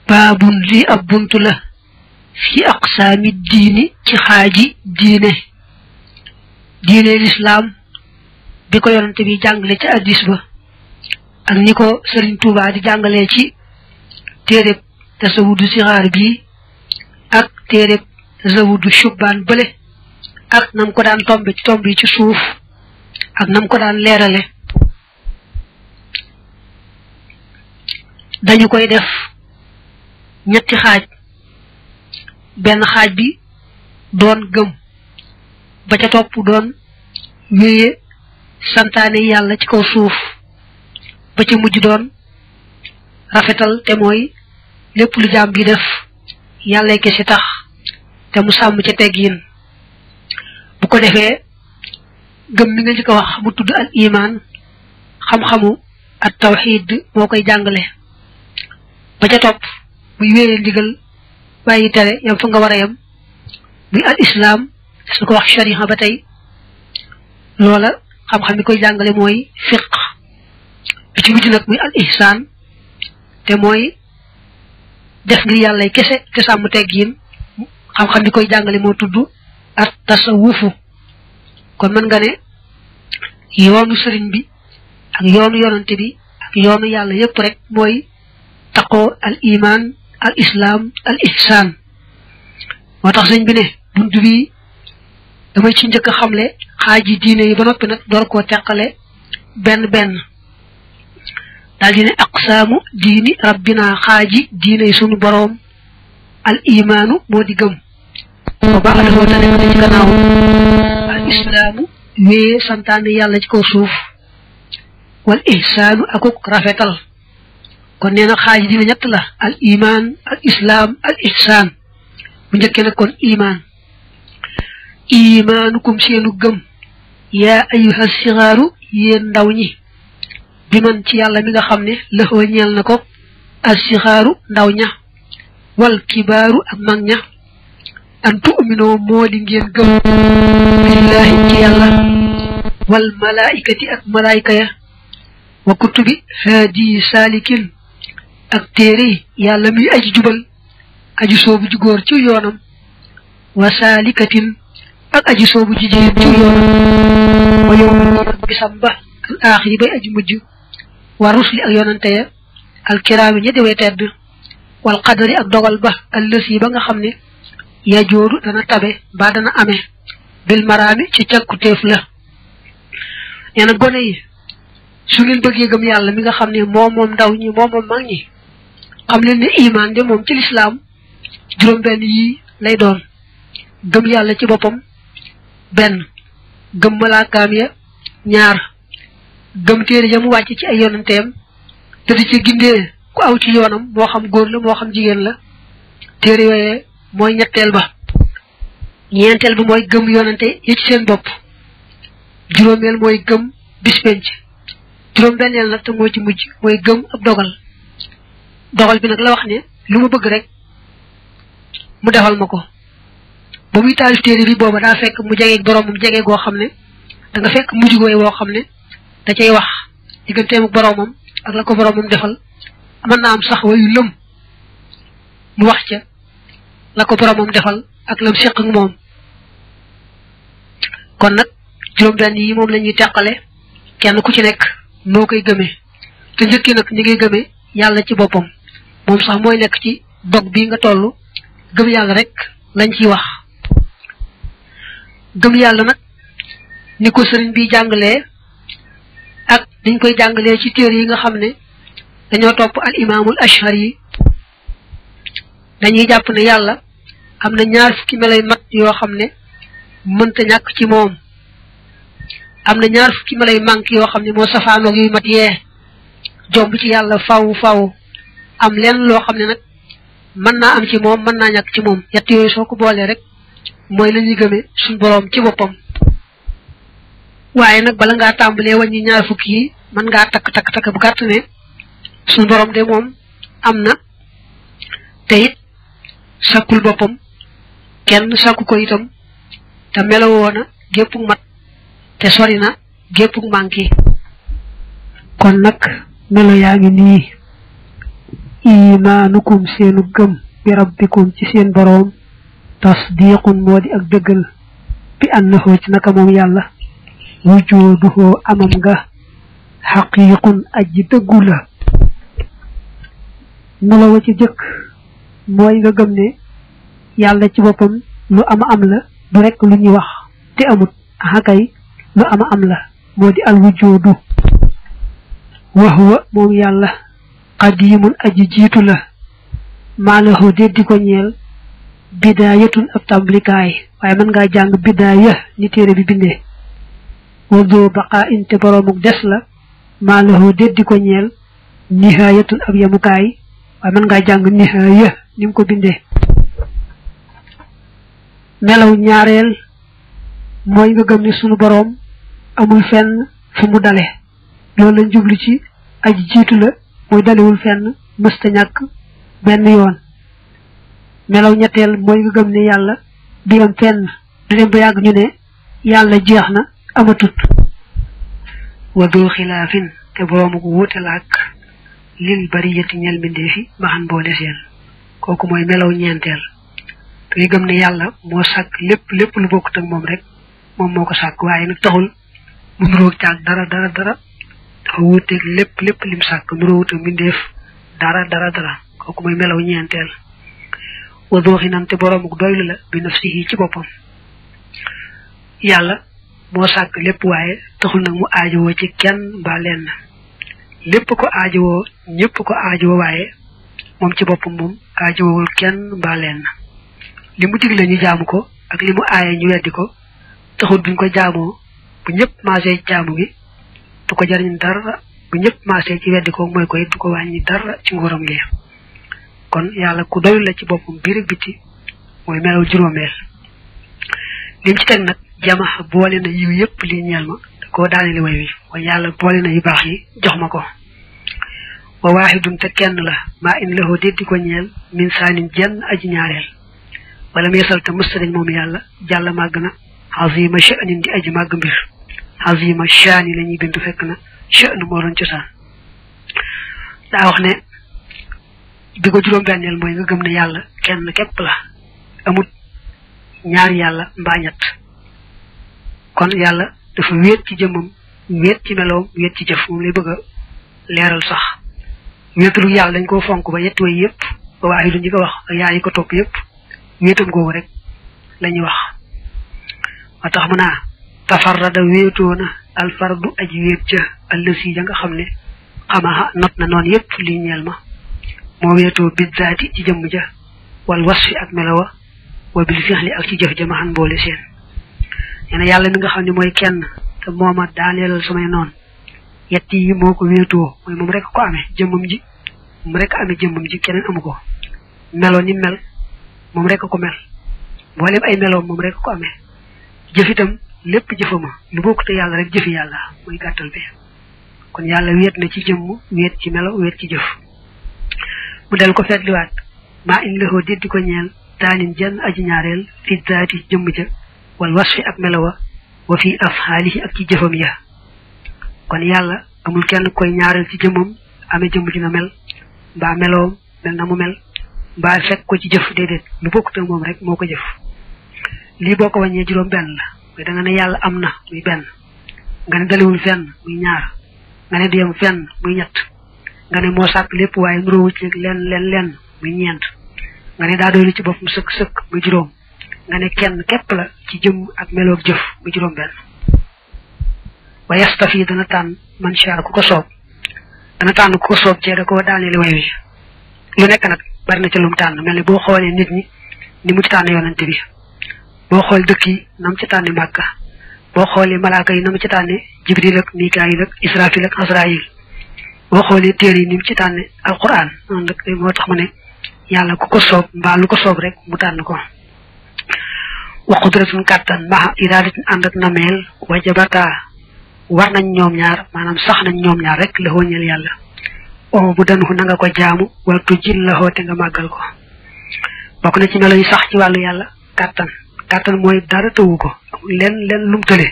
baabun li ab buntu la fi aqsaami diini ci xaaji diine lislaam bi ko yonante bi jàngale ci addis ba ak ni ko Sëriñ Tuubaa di jàngalee ci téereb tasawudu sixaar bi ak téereb tasawudu shubbaan bële ak nam ko daan tombe ci tomb yi ci suuf ak nam ko daan leerale dañu koy def ñetti xaaj benn xaaj bi doon gëm ba ca topp doon wéye santaane yàlla ci kaw suuf ba ca mujj doon rafetal te mooy lépp lu jaam bi def yàlla kese tax te mu sàmm ca teggiin bu ko defee gëm mi nga njëkk a wax mu tudd al iman xam-xamu at tawxiid moo koy jàngale ba ca topp muy wéyee ndigal bàyyi tere yam fa nga war a yam muy al islam su ko wax shariha ba tey loola xam-xam mi koy jàngale mooy fiq bi ci mujj nag muy al ihsaan te mooy def ngir yàlla kese te sàmm teggiin xam-xam mi koy jàngale moo tudd at tasawufu kon mën nga ne yoonu sëriñ bi ak yoonu yonante bi ak yoonu yàlla yépp rek mooy taqoo al iman al islam al ihsan moo tax sëñ bi ne bunt bi damay ci njëkk a xamle xaaji diine yi ba noppi nag door koo teqale benn benn daal di ne aqsaamu diini rabbina xaaji diine yi sunu boroom al imaanu moo di gëm ba baax dafa te nekk na ci gannaaw al islaamu wéye santaane yàlla ci kaw suuf wal ihsaanu akuk rafetal kon nee na xaaji dina ñett la al iman al islam al ihsan bu njëkkee nag kon iman imaanukum seenu gëm yaa ayyuha sigaaru yéen ndaw ñi bi man ci yàlla mi nga xam ne lëxoo ñeel na ko as sigaaru ndaw ña wal kibaaru ak mag ña an tu'minoo moo di ngeen gëm billaahi ci yàlla wal malaikati ak malaayika ya wa kutubi haadi saalikin ak téere yàlla muy aji jubal aji soobu ju góor ci yoonam wa saalikatin ak aji soobu ji jigéen ci yoonam wa yowma bisam ba al aaxiri bay aji mujj wa rusli ak yonante ya al kiraami ña dewee tedd wal qadari ak dogal ba al lësi ba nga xam ne ya joodu dana tabe ba dana amee bil maraami ci càkkutéef la nee na gone yi su ngeen bëggee gëm yàlla mi nga xam ne moom ndaw ñi moom mag ñi xam leen ne iman de moom ci lislaam juróom-benn yii lay doon gëm yàlla ci boppam benn gëm malaakaam ya ñaar gëm téere ya mu wàcc ci ay yonanteem te di ci gindee ku aw ci yoonam moo xam góor la moo xam jigéen la téere yooyee mooy ñetteel ba ñeenteel ba mooy gëm yonante yi ci seen bopp juróomeel mooy gëm bis penc juróom-benneel nag te moo ci mujj mooy gëm ab dogal bi nag la wax ne lu ma bëgg rek mu defal ma ko ba muy taalif téere bi booba daa fekk mu jegeeg boroomam jege goo xam ne da nga fekk mujj gooy woo xam ne da cay wax digganteem ak boroomam ak la ko boroomam defal mën naa am sax wayu lëm mu wax ca la ko boroomam defal ak lam seq ak moom kon nag juróom-benn yi moom la ñuy teqale kenn ku ci nekk noo koy gëmee te njëkkee nag ni ngay gëmee yàlla ci boppam moom sax mooy nekk ci dog bi nga toll gëm yàlla rek lañ ciy wax gëm yàlla nag ni ko sëriñ bi jàngalee ak dañ koy jàngalee ci téere yi nga xam ne dañoo topp al imaamul ashari yi dañuy jàpp ne yàlla am na ñaar fukki melay mat yoo xam ne mënta ñàkk ci moom am na ñaar fukki melay manque yoo xam ne moo safaanoog yuy mat yee jomb ci yàlla faw am leen loo xam ne nag mën naa am ci moom mën naa ñàkk ci moom yett yooyu soo ko boolee rek mooy la ñuy gëmee suñ boroom ci boppam waaye nag bala ngaa tàmbalee wàññi ñaar fukki yi mën ngaa takk bu gàtt ne suñ boroom de moom am na te it sàkkul boppam kenn sàkku ko itam te melowoo na géppug mat te sori na géppug manki kon nag melo yaa ngi nii imaanukum seenu gëm bi rabbikum ci seen boroom tasdiqun moo di ak dëggal bi annahu ci naka moom yàlla wujuduhu amam nga xaqiiqun aji dëggu la nelawa ci jëkk mooy nga gëm ne yàlla ci boppam lu ama am la du rekk lu ñuy wax te amut axakay lu ama am la moo di al wujudu wa huwa moom yàlla qadimun aji jiitu la maalahu déddi ko ñeel bidaayatun ab tàmbalikaay waaye mën ngaa jàng bidaaya ni téere bi bindee wa doo baqaa inte boroomuk des la maalahu déddi ko ñeel nihaayatun ab yamukaay waaye mën ngaa jàng nihaaya ni mu ko bindee melaw ñaareel mooy nga gëm ne sunu boroom amul fenn fu mu dale loolu lañ jublu ci aji jiitu la mooy dalewul fenn mësta ñàkk benn yoon melaw ñetteel mooy nga gëm ne yàlla du yam fenn du dem ba yàgg ñu ne yàlla jeex na amatut wa dul xilaafin te boroomu ko wuute la ak lil bariyati ñel mbindeefi maxan boole seen kooku mooy melaw ñeenteel te gëm ne yàlla moo sàkk lépp lu bokkut ak moom rek moom moo ko sàkk waaye nag taxul mu nuroog caag dara dafa wuuteeg lépp lim sàkk nuroowut ak mbindeef dara kooku mooy melaw ñeenteel wa dooxinam te boroomu doylu la bi nafsihi ci boppam yàlla moo sàkk lépp waaye taxul nag mu aajowoo ci kenn mbaa lenn lépp ko aajowoo ñëpp ko aajowoo waaye moom ci boppam moom aajowul kenn mbaa lenn li mu digle ñu jaamu ko ak li mu aaye ñu weddi ko taxul duñ ko jaamoo bu ñëpp maasee jaamu gi du ko jariñ dara bu ñëpp maasee ci weddi ko mooy koy du ko wàññi dara ci nguuram gi kon yàlla ku doylu la ci boppam biir ak biti mooy melaw juróomeel lim ci teg nag jama boole na yiw yëpp li ñeel ma da koo daaneli way wi mooy yàlla boole na yu baax yi jox ma ko wa waaxidun te kenn la maa in lahu déddi ko ñeel min saanin jenn aji ñaareel wala mu yesal te mësta dañ moom yàlla jàll màgg na azima sha'nin di aji màgg mbir azima sha'ni la ñuy bindu fekk na sha'nu moo doon cosaan daa wax ne bi ko juróom-benneel mooy nga gëm ne yàlla kenn képp la amut ñaari yàlla mbaa ñett kon yàlla dafa wéet ci jëmmam wéet ci meloom wéet ci jëf moom lay bëgg a leeral sax wéetalu yàlla dañ koo fonk ba yetti way yëpp ba waaye du ñu ko wax ak yaa yi ko topp yëpp wéetam googu rek la ñuy wax wa tax mu naa tafarrada wéetoona alfardu aji wéet ca allësi ja nga xam ne xamaxa not na noonu yëpp li ñeel ma moo wéetoo biddaati ci jëmm ja wal wasfi ak melowa wa bil fi'li ak ci jëf ja ma xan boole seen nee na yàlla mi nga xam ne mooy kenn te mooma daaneelal samay noonu yett yi moo ko wéetoo mooy moom rek ko amee jëmmam ji moom rek amee jëmmam ji keneen amu ko melo ni mel moom rek ko mel mboolem ay meloom moom rek ko amee jëf itam lépp jëfama lu bokk te yàlla rek jëfi yàlla muy gàttal bi kon yàlla wéet na ci jëmm wéet ci melo wéet ci jëf mu del ko fetliwaat maa in lahu déddi ko ñeel daanin jenn aji ñaareel fi daati jëmm ja wal wasfi ak melowa wa fi afhaalihi ak ci jëfam ya kon yàlla amul kenn koy ñaareel ci jëmmam amee jëmm ji na mel mbaa meloom mel na mu mel mbaa fekk ko ci jëf déedéet lu bokk te moom rek moo ko jëf lii boo ko wàññee juróom benn la mooy da nga ne yàlla am na muy benn nga ne dalewul fenn muy ñaar nga ne du yem fenn muy ñett nga ne moo sàkk lépp waaye nuróowu ci lenn muy ñeent nga ne daa doylu ci boppam sëkk muy juróom nga ne kenn képp la ci jëm ak meloog jëf muy juróom benn wa yastafi dana tànn man sha ku ko soob dana tànn ku ko soob cee da ko daaneeli way wi lu nekk nag bari na ci lum tànn mel ni boo xoolee nit ñi ni mu ci tànn yonante bi boo xool dëkk yi nam ci tànni Màkka boo xoolee malaaka yi nam ci tànni Jibril ak Mikaayil ak Israfil ak Asraayil boo xoolee téere yi ni mu ci tànni alquran noonu nag moo tax ma ne yàlla ku ko soob mbaa lu ko soob rek mu tànn ko wa qudratun kàttan maha iradatin ànd ak nameel wajabata war nañ ñoom ñaar maanaam sax nañ ñoom ñaar rek la wëññal yàlla o bu danu na nga ko jaamu wala tujjil la xoote nga màggal ko bokk na ci melo yi sax ci wàllu yàlla kàttan mooy dara tëwu ko amul len lum tële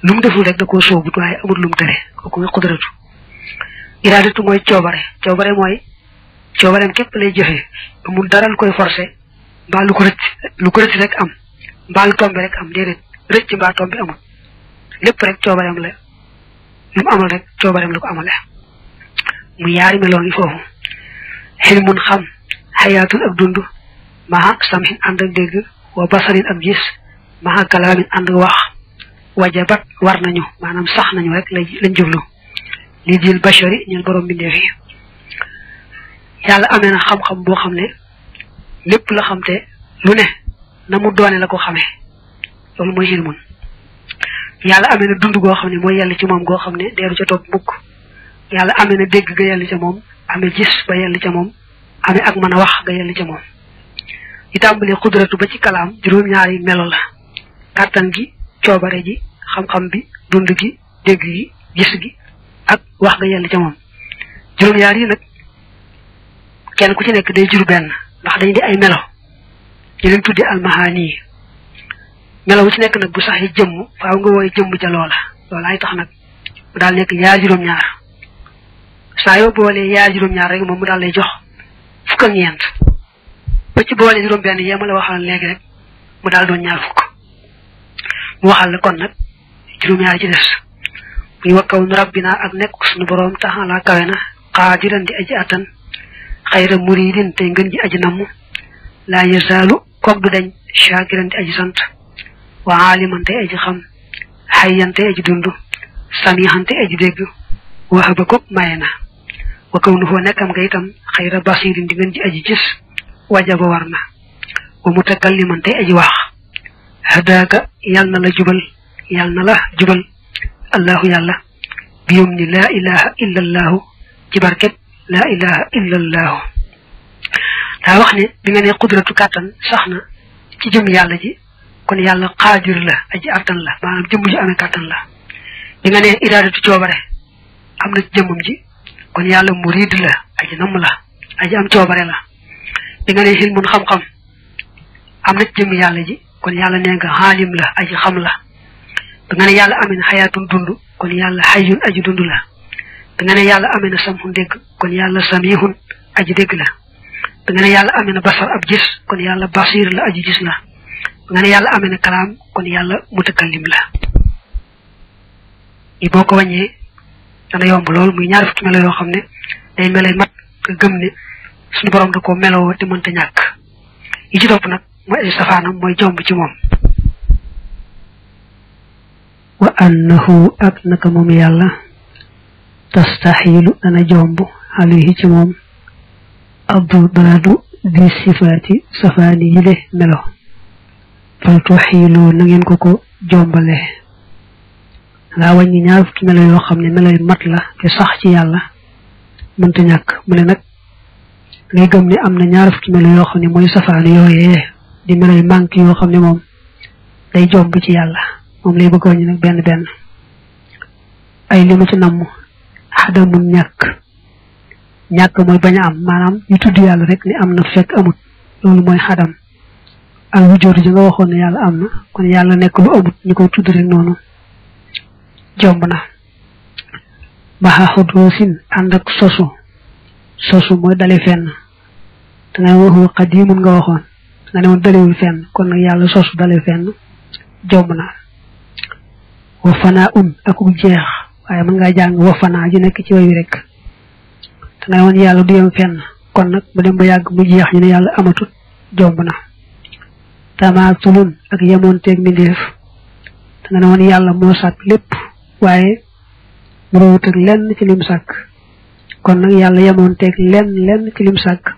lum deful rek da koo soobut waaye amul lum tële kooku nga qudratu iradatu mooy coobare mooy coobareem képp lay joxe amul dara lu koy forcé mbaa lu ko rëcc rek am mbaa lu tombe rek am déedéet rëcc mbaa tombe amul lépp rek coobareem la lu mu amal rek coobareem la ko amale mu yaari meloo ngi foofu xilmun xam xayaatun ak dund maha samhin ànd ak dégg wa basarin ak gis maha kalaamin ànd ak wax wajabat war nañu maanaam sax nañu rek lañ jublu li dil bashari ñun borom bindee fi yàlla amee na xam-xam boo xam ne lépp la xam te lu ne na mu doone la ko xamee loolu mooy xilmun yàlla amee na dund goo xam ne mooy yàlla ci moom goo xam ne deeru ca topp mukk yàlla amee na dégg ga yàlla ca moom amee gis ba yàlla ca moom amee ak mën a wax ga yàlla ca moom yi tàmbalee xudratu ba ci kalaam juróom-ñaari melo la kàttan gi coobare ji xam-xam bi dund gi dégg gi gis gi ak wax ga yàlla ca moom juróom-ñaar yi nag kenn ku ci nekk day jur benn ndax dañ di ay melo ñu leen tuddi almahaani melo bu ci nekk nag bu sax yi jëmm faaw nga wooy jëmm ca loola ay tax nag mu daal nekk yaar juróom-ñaar saa yoo boolee yaar juróom-ñaar rek moom mu daal lay jox fukk ak ñeent ba ci boole juróom benn yee ma la waxal léegi rek mu daal doon ñaar fukk mu waxal la kon nag juróom-ñaar ci des muy wakkaw nu rabbina ak nekk suñu boroom taxalaa kawe na qaadiran di aji attan xayra muridin tey ngën ji aji namm laa yasaalu koog du dañ shaakiran di aji sant wa aaliman tey aji xam xayyan tey aji dund samihan tey aji dégg waxaba ko maye na wakkaw nu foo nekkam nga itam xayra basirin di ngën ji aji gis wajaba war na wa mutakalliman tey aji wax hadaaka yal na la jubal allahu yàlla biyum ni laa ilaha illa allahu ci barket laa ilaha illa allahu daa wax ne bi nga ne qudratu kàttan sax na ci jëm yàlla ji kon yàlla xaadir la aji artan la maanaam jëmm ji amee kàttan la bi nga ne iraadatu coobare am na ci jëmmam ji kon yàlla murid la aji namm la aji am coobare la bi nga ne xilmun xam-xam am na ci jëmm yàlla ji kon yàlla nee nga xaalim la aji xam la da nga ne yàlla amee na xayaatun dund kon yàlla xayyun aji dund la da nga ne yàlla amee na samhun dégg kon yàlla samihun aji dégg la da nga ne yàlla amee na basar ab gis kon yàlla basir la aji gis la da nga ne yàlla amee na kalaam kon yàlla mutakallim la yi boo ko wàññee dana yomb lool muy ñaar fukki melo yoo xam ne day melay mat nga gëm ne suñu borom da ko meloo te mënta ñàkk yi ci topp nag mooy ay safaanam mooy jomb ci moom wa annahu ak naka moom yàlla tastaxiilu dana jomb alayhi ci moom abdu daladu bi sifaati safaani yile melo fal tuxiilu na ngeen ko jombale ngaa wàññi ñaar fukki melo yoo xam ne meloy mat la te sax ci yàlla mënta ñàkk mu ne nag ngay gëm ne am na ñaar fukki melo yoo xam ne mooy safaani yooyee di meloy manque yoo xam ne moom day jomb ci yàlla moom lay bëgg wàññi nag benn benn ay li mu ci namm xadamul ñàkk mooy bañ a am maanaam ñu tudd yàlla rek ni am na fekk amut loolu mooy xadam al wujjóotu ji nga waxoon ne yàlla am na kon yàlla nekk lu amut ñu koy tudd rek noonu jomb na maxa xudoosin ànd ak sosu mooy dale fenn danga ne waxu xadimun nga waxoon nga ne woon dalewul fenn kon nag yàlla sosu dale fenn jomb na wa fanaa akuk jeex waaye mën ngaa jàng wa fanaa ji nekk ci way wi rek danga ne woon yàlla du yem fenn kon nag mu dem ba yàgg mu jeex ñu ne yàlla amatut jomb na tamaatulun ak yemoonteeg mbindeef danga ne woon yàlla moo sàkk lépp waaye mu rawut ak lenn ci lim sàkk kon nag yàlla yemoonteeg lenn ci lim sàkk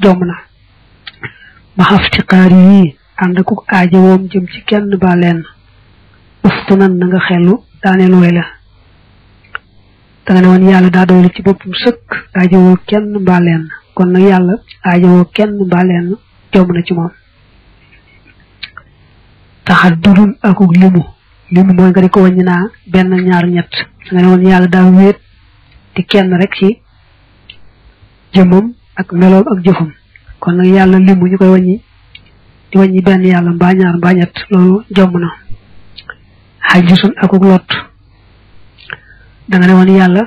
jomb na ma xaftiqaar yi ànd akuk aajowoom jëm ci kenn ba lenn uftunan na nga xellu daaneel way la danga ne woon yàlla daa doylu ci boppam sëkk aajowoo kenn mbaa lenn kon nag yàlla aajowoo kenn mbaa lenn jomb na ci moom taxaddudun akuk limu mooy nga di ko wàññi naa benn ñaar ñett danga ne woon yàlla daa wéet di kenn rek ci jëmmam ak meloom ak jëfam kon nag yàlla limu ñu koy wàññi di wàññi benn yàlla mbaa ñaar mbaa ñett loolu jomb na xajisun akuk lot danga ne woon yàlla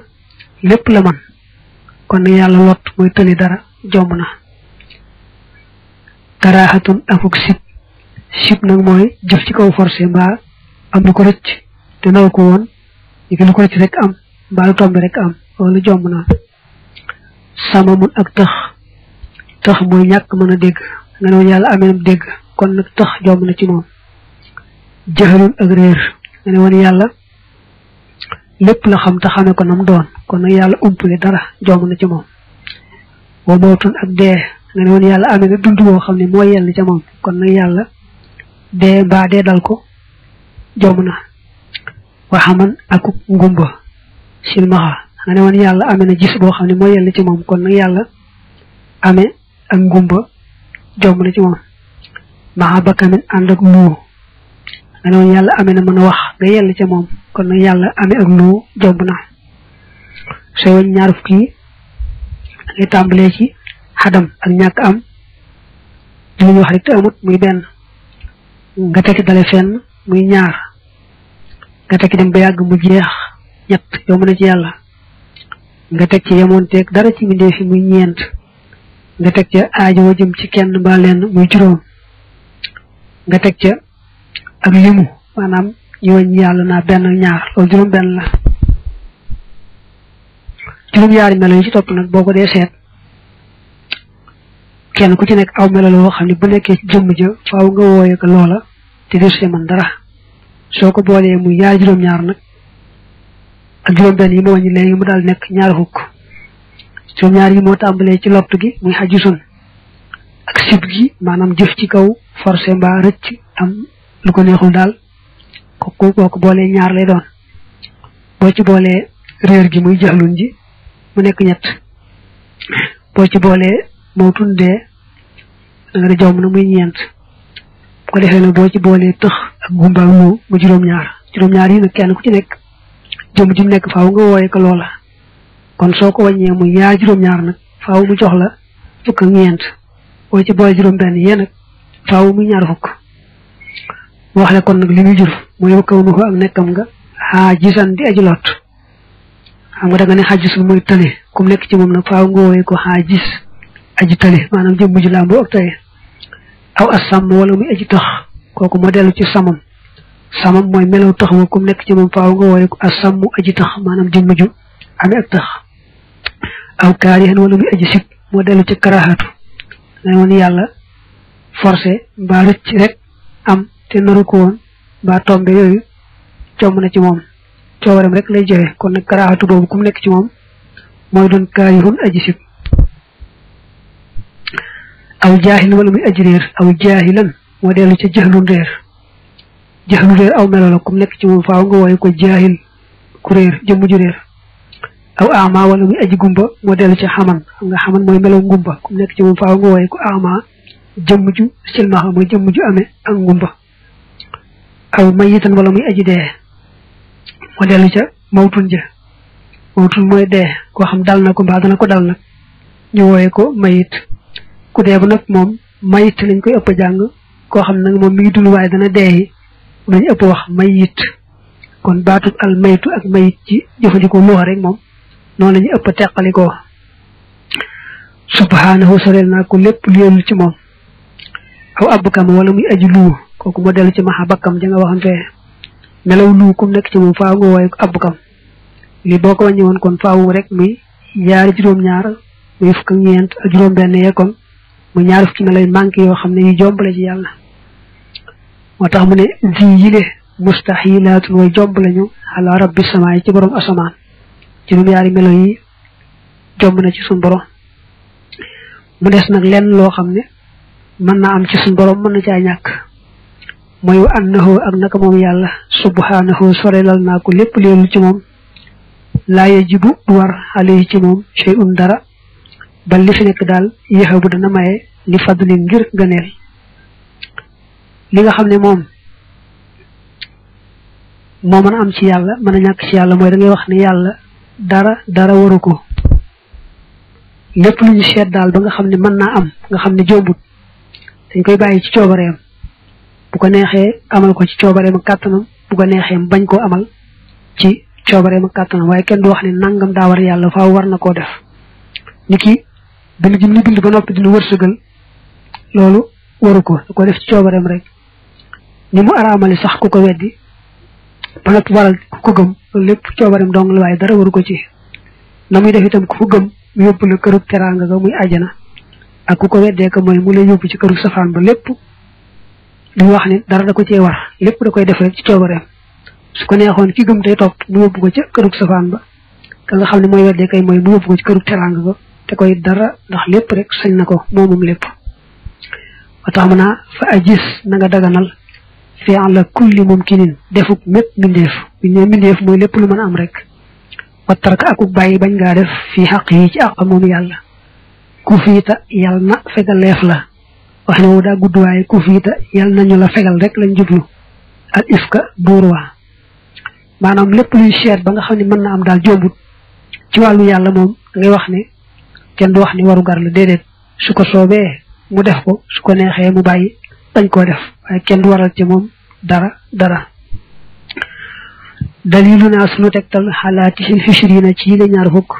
lépp la man kon yàlla lot mooy tëli dara jomb na karahatun akuk sib nag mooy jëf ci kaw forcé mbaa am lu ko rëcc te naw ko woon ñu lu ko rëcc rek am mbaa lu tombe rek am loolu jomb na samamun ak tax mooy ñàkk mën a dégg nga ne woon yàlla amee na dégg kon nag tax jomb na ci moom jaxalun ak réer nga ne woon yàlla lépp la xam te xamee ko nam doon kon nag yàlla umpule dara jomb na ci moom wa mawtun ak dee nga ne woon yàlla amee na dund boo xam ne moo yell ca moom kon nag yàlla dee mbaa dee dal ko jomb na waxaman ak ngumba silmaxa nga ne woon yàlla amee na gis boo xam ne moo yell ci moom kon nag yàlla amee ak ngumba jomb na ci moom maxa bakkamin ànd ak luu nga ne woon yàlla amee na mën a wax nga yell ca moom kon nag yàlla amee ak luu jomb na sooy wañ ñaar fukki yi ngay tàmbalee ci xadam ak ñàkk am li ñu wax rek te amut muy benn nga tekki dale fenn muy ñaar nga tekki dem ba yàgg mu jeex ñett yomb na ci yàlla nga teg ci yemoonteeg dara ci mbindee fi muy ñeent nga teg ca aajo jëm ci kenn mbaa lenn muy juróom nga teg ca ak limu maanaam ñu wàññi yàlla naa benn ak ñaar loolu juróom benn la juróom yaari melo yi ci topp nag boo ko dee seet kenn ku ci nekk aw melo la woo xam ne bu nekkee ci jëmm ja faaw nga wooye ko loola te des man dara soo ko boolee muy yaari juróom ñaar nag ak juróom benn yi ma wàññi léegi mu daal nekk ñaar fukk juróom ñaar yi moo tàmbalee ci lott gi muy xajisun ak sib gi maanaam jëf ci kaw forcé mbaa rëcc am lu ko neexul daal kooku boo ko boolee ñaar lay doon boo ci boolee réer gi muy jaxlun ji mu nekk ñett boo ci boolee mawtun dee da nga da jomb na muy ñeent bu ko defee nag boo ci boolee tëx ak gumba ak lu mu juróom-ñaar yi nag kenn ku ci nekk jëmm ji mu nekk faaw nga wooye ko loola kon soo ko wàññee muy yaar juróom-ñaar nag faaw mu jox la fukk ak ñeent boo ci boole juróom benn yee nag faaw muy ñaar fukk wax le kon nag li muy jur mooy wakkaw nu ko ak nekkam nga xaa gisan di aji lot xam nga da nga ne xaa gisul mooy tële kum nekk ci moom nag faaw nga wooye ko xaa gis aji tële maanaam jëmm ji làmboo ak tële aw asam wala muy aji tax kooku moo dellu ci samam mooy melaw tax wa kum nekk ci moom faaw nga wooye ko asam aji tax maanaam jëmm ju amee ak tax aw kaarihan wala muy aji sib moo dellu ci karaxaatu nga woon yàlla forcé mbaa rëcc rek am te naru ko woon mbaa tombe yooyu jomb na ci moom coowaram rek lay joxe kon nag karaxaatu boobu kum nekk ci moom mooy doon kaarihun aji sib aw jaahil wala muy aji réer aw jaahilan moo dellu ca jaxlun réer aw melo la kum nekk ci moom faaw nga wooye ko jaahil ku réer jëmm ju réer aw ama wala muy aji gumba moo dellu ci xaman xam nga xaman mooy melaw ngumba kum nekk ci moom faaw nga wooye ko ama jëmm ju silmaxa mooy jëmm ju amee ak ngumba aw mayitan wala muy aji dee moo dellu ca mawtun mooy dee koo xam dal na ko mbaa dana ko dal nag ñu wooye ko mayit ku dee ba nag moom mayit lañ koy ëpp jàng koo xam nag moom mi ngi dund waaye dana dee yi dañu ëpp wax mayit kon baatub al maytu ak mayit ci jëfandikoo loo rek moom noonu la ñu ëpp teqalikoo subhanahu soreel naa ko lépp lu yellu ci moom aw abkam wala muy aji luu kooku moo dellu ci maxa bakkam ja nga waxam fee melaw luu kum nekk ci moom faaw nga wooye ko abkam lii boo ko wàññi woon kon faaw rek muy yaari juróom-ñaar muy fukk ak ñeent ak juróom-benn yee kon mu ñaar fukki na lay manqué yoo xam ne yu jombale ci yàlla moo tax mu ne zi yile mustaxilaatun way jomb lañu ala rabbi samaay ci borom asamaan juróom yaari melo yi jomb na ci suñ borom mu des nag lenn loo xam ne mën naa am ci suñ borom mën na caa ñàkk mooy wa annahu ak naka moom yàlla subhanahu sorelal naa ko lépp leelu ci moom laa yajibu du war alayhi ci moom shay'un dara bal li fi nekk daal yahabu dana maye li fadli ngir gëneel li nga xam ne moom moo mën a am ci yàlla mën a ñàkk ci yàlla mooy da ngay wax ne yàlla dara waru ko lépp lu ñu seet daal ba nga xam ne mën naa am nga xam ne jombut dañ koy bàyyi ci coobareem bu ko neexee amal ko ci coobareem ak kàttanam bu ko neexee bañ koo amal ci coobareem ak kàttanam waaye kenn du wax ne nangam daa war yàlla faaw war na koo def niki bind gi ni bind ba noppi dina wërsëgal loolu waru ko da ko def ci coobareem rek ni mu araamali sax ku ko weddi ba noppi waral ku ko gëm loolu lépp coobareem dong la waaye dara waru ko ci na muy def itam ku ko gëm mu yóbbu la kërug teraanga ga muy ajana ak ku ko weddee ko mooy mu lay yóbbu ci kërug safaan ba lépp du wax ni dara da ko cee war lépp da koy def rek ci coobareem su ko neexoon ki gëm tey topp mu yóbbu ko ci kërug safaan ba ka nga xam ne mooy weddee kay mooy mu yóbbu ko ci kërug teraanga ga te koy dara ndax lépp rek sañ na ko moomum lépp wa tax mën naa fa ajis na nga daganal fi ala kulli mumkinin defuk mépp mbindeef bu ñu mbindeef mooy lépp lu mën a am rek wa tarka akuk bàyyi bañ ngaa def fii xaq yi ci àq moom yàlla ku fiita yàlla na fegal leef la wax ne woo daa gudd waaye ku fiita yàlla nañu la fegal rek lañ jublu al ifka buur waa maanaam lépp luy seet ba nga xam ne mën na am daal jombut ci wàllu yàlla moom ngay wax ne kenn du wax ni waru gar la déedéet su ko soobee mu def ko su ko neexee mu bàyyi dañ koo def waaye kenn du waral ci moom dara dalilu naa sunu tegtal xalaati sil fishrina ci yile ñaar fukk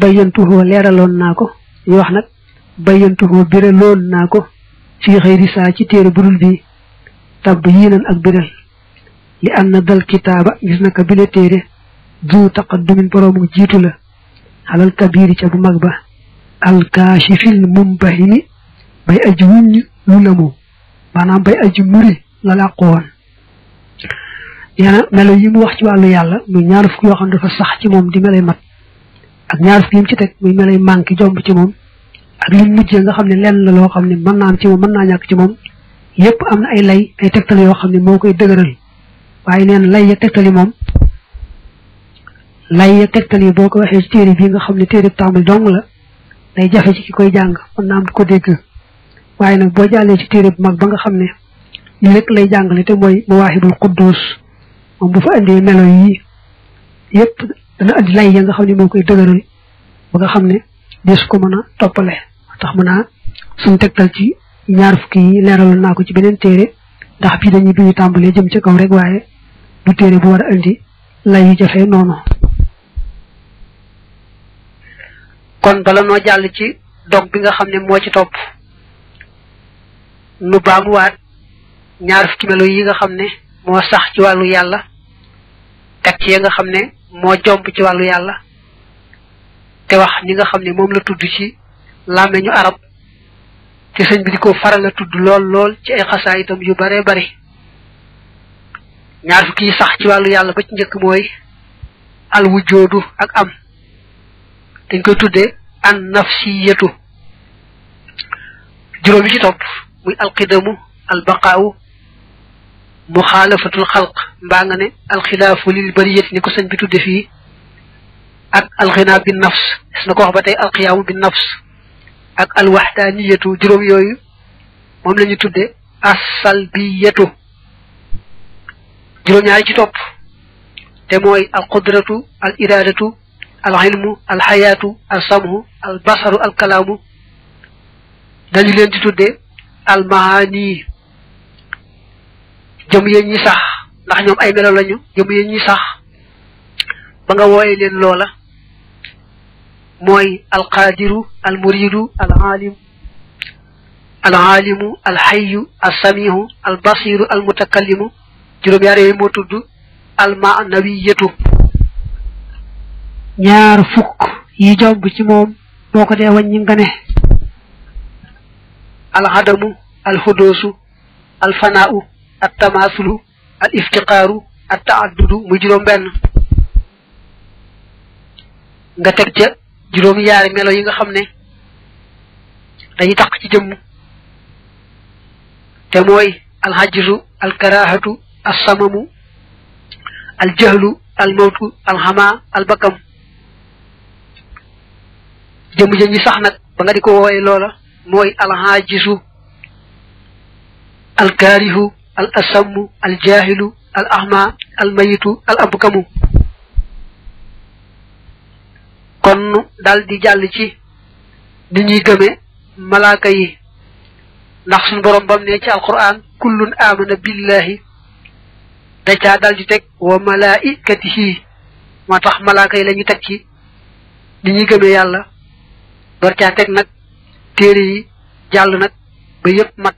bayyantuhoo leeraloon naa ko ñu wax nag bayyantuhoo biraloon naa ko fii xëyri saa ci téere budul bi tab yiinan ak biral li an na dal kitaaba gis na ko bile téere du taqaddumin boroomu jiitu la xalal kabiri ca bu mag ba alkaashifil mumbahimi bay aji wuññ lu lamu maanaam bay aji muri la làqu woon yeena melo yi mu wax ci wàllu yàlla muy ñaar fukk yoo xam ne dafa sax ci moom di melay mat ak ñaar fukk yi mu ci teg muy melay manqué jomb ci moom ak li mujjee nga xam ne lenn la loo xam ne mën naa am ci moom mën naa ñàkk ci moom yépp am na ay lay ay tegtal yoo xam ne moo koy dëgëral waaye neen lay ya tegtal yi moom lay ya tegtal yi boo ko waxee ci téere bii nga xam ne téere tàmbali dong la day jafe ci ki koy jàng mën naa am du ko dégg waaye nag boo jàllee ci téere bu mag ba nga xam ne li rek lay jàngale te mooy mawaahibul quddus moom bu fa indee melo yi yépp dana andi lay ya nga xam ne moo koy dëgëral ba nga xam ne des ko mën a toppale tax mën naa suñ tegtal ci ñaar fukki yi leeraloon naa ko ci beneen téere ndax bii dañuy bi ñu tàmbalee jëm ca kaw rek waaye du téere bu war a indi lay yu jafe noonu kon bala noo jàll ci dog bi nga xam ne moo ci topp nu baamuwaat ñaar fukki melo yi nga xam ne moo sax ci wàllu yàlla teg ci ya nga xam ne moo jomb ci wàllu yàlla te wax ni nga xam ne moom la tudd ci làmmeñu arab te sëñ bi di ko faral a tudd lool ci ay xasaa itam yu bare bari ñaar fukki yi sax ci wàllu yàlla ba ci njëkk mooy al wujoodu ak am dañ koy tuddee an nafsiyatu juróom yi ci topp muy alqidamu albaqaawu muxaalafatul xalq mbaa nga ne alxilaafu lil bariyati ni ko sëñ bi tudde fii ak alxinaa bi nafs des na ko wax ba tey alqiyaamu bi nafs ak alwaxdaaniyatu juróom yooyu moom la ñu tudde assalbiyatu juróom ñaari ci topp te mooy alqudratu al iradatu al ilmu al xayaatu al samhu al basaru al kalaamu dañu leen di tudde al maani jëm yéen ñi sax ndax ñoom ay melo lañu jëm yéen ñi sax ba nga wooye leen loola mooy al qaadiru al muridu al alimu al xayu al samihu al basiru al mutakallimu juróom yaar yooyu moo tudd al maanawiyatu ñaar fukk yi jomb ci moom boo ko dee wàññi nga ne al adamu al xudoosu al fanaau al tamaasulu al iftiqaaru al taaddudu muy juróom benn nga teg ca juróom yaari melo yi nga xam ne dañuy taq ci jëmm te mooy al hajru al karahatu al samamu al jahlu al mawtu al xama al bakam jëmm jëm ñi sax nag ba nga di ko wooye loola mooy al hajisu al kaarihu al asammu al jahilu al ahma al mayitu al abkamu kon dal di jàll ci ni ñuy gëme malaaka yi ndax suñu borom bam ne ci alquran kullun amana billahi da caa dal di teg wa malaikatihi moo tax malaaka yi la ñu teg ci ni ñuy gëme yàlla door caa teg nag téere yi jàll nag ba yëpp mat